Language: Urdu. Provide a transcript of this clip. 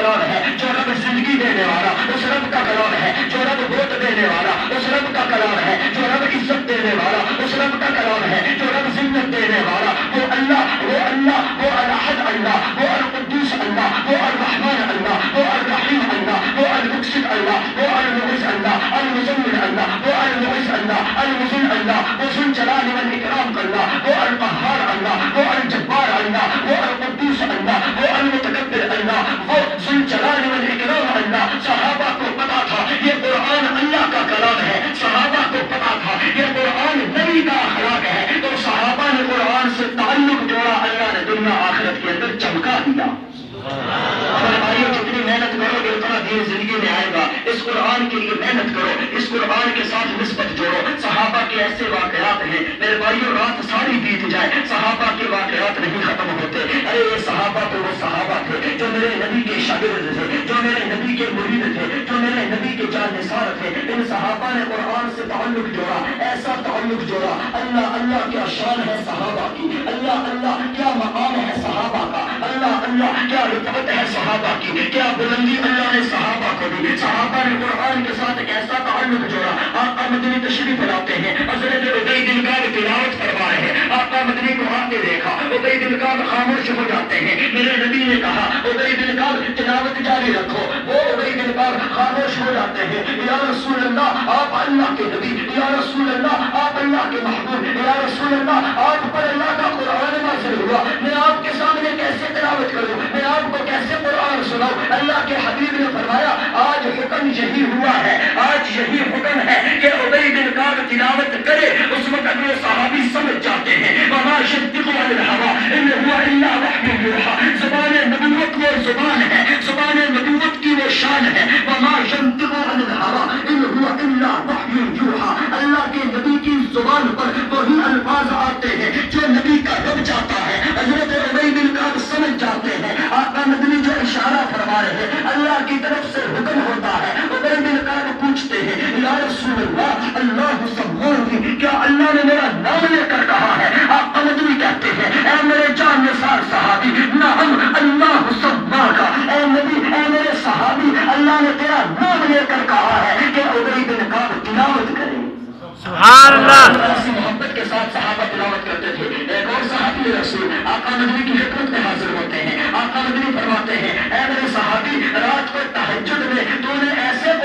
کلام ہے جو رب زندگی دینے والا، اس رب کا کلام ہے جو رب موت دینے والا، اس رب کا کلام ہے جو رب عزت دینے والا، اس رب کا کلام ہے جو رب ذلت دینے والا، وہ اللہ، وہ اللہ، وہ الاحد اللہ، وہ القدوس اللہ، وہ الرحمن اللہ، وہ الرحیم اللہ، وہ المقسط اللہ، وہ المعز اللہ، المزمل اللہ، وہ المعز اللہ، المذل اللہ، وہ ذو الجلال والاکرام اللہ، وہ القہار اللہ، وہ الجبار اللہ، وہ القدوس اللہ، وہ المتکبر اللہ، وہ ذو الجلال والاکرام اللہ۔ صحابہ کو پتا تھا یہ قرآن اللہ کا کلام ہے، صحابہ کو پتا تھا یہ قرآن نبی کا اخلاق ہے، تو صحابہ نے قرآن سے تعلق جوڑا، اللہ نے دنیا آخرت کے اندر چمکا دیا۔ اپنے بھائیوں جتنی محنت کرو گے اتنا دین زندگی میں آئے گا۔ اس قرآن کے لیے محنت کرو، اس قرآن کے ساتھ نسبت جوڑو۔ صحابہ کے ایسے واقعات ہیں میرے بھائیوں، رات ساری بیت جائے صحابہ کے واقعات نہیں ختم ہوتے۔ ارے یہ صحابہ تو وہ صحابہ تھے جو میرے نبی کے شاگرد تھے، جو میرے نبی کے مرید تھے، جو میرے نبی کے جان نثار تھے۔ ان صحابہ نے قرآن سے تعلق جوڑا، ایسا تعلق جوڑا۔ اللہ اللہ کیا شان ہے صحابہ کی، اللہ اللہ کیا مقام ہے صحابہ کا، اللہ اللہ کیا رتبت ہے صحابہ کی، کیا بلندی اللہ نے صحابہ کو دی۔ صحابہ نے قرآن کے ساتھ ایک ایسا تعلق جوڑا۔ آقا مدنی تشریف لاتے ہیں، حضرت ابی بن کعب تلاوت فرما رہے ہیں، آقا مدنی کو آتے دیکھا، ابی بن کعب خاموش ہو جاتے ہیں۔ میرے نبی نے کہا ابی بن کعب تلاوت جاری رکھو، وہ ابی بن کعب خاموش ہو جاتے ہیں۔ یا رسول اللہ آپ اللہ کے نبی، یا رسول اللہ آپ اللہ کے محبوب، یا رسول اللہ آپ پر اللہ کا قرآن نازل ہوا، میں آپ کے سامنے کیسے تلاوت کروں، میں آپ کو کیسے قرآن سناؤں؟ اللہ کے حبیب نے فرمایا آج حکم یہی ہوا ہے، آج یہی حکم ہے کہ ابی بن کعب تلاوت کرے۔ اس وقت وہ صحابی سمجھ جاتے ہیں وما ينطق عن الهوى ان هو الا وحی یوحی، زبان نبوت وہ زبان ہے، زبان نبوت کی وہ شان ہے۔ وما ينطق عن الهوى ان هو الا وحی یوحی، اللہ کے نبی کی زبان پر وہی الفاظ آتے ہیں جو نبی کا رب چاہتا ہے۔ حضرت ابی بن کعب سمجھ جاتے ہیں آقا مدنی جو اشارہ فرما رہے ہیں اللہ کی طرف سے حکم ہوتا ہے۔ ابی بن کعب پوچھتے ہیں یا رسول اللہ اللہ سمعني، کیا اللہ نے میرا نام لے کر کہا ہے؟ آقا مدنی کہتے ہیں اے میرے جان نثار صحابی، نعم اللہ سمعک، اے نبی اے میرے صحابی اللہ نے تیرا نام لے کر کہا ہے کہ ابی بن کعب تلاوت کرے۔ سبحان اللہ۔ ایسی محبت کے ساتھ صحابہ تلاوت کرتے تھے۔ ایک اور صحابی رسول آقا مدنی کی خدمت میں حاضر ہوتے ہیں، آقا مدنی فرماتے ہیں اے میرے صحابی رات کو تہجد میں تو نے ایسے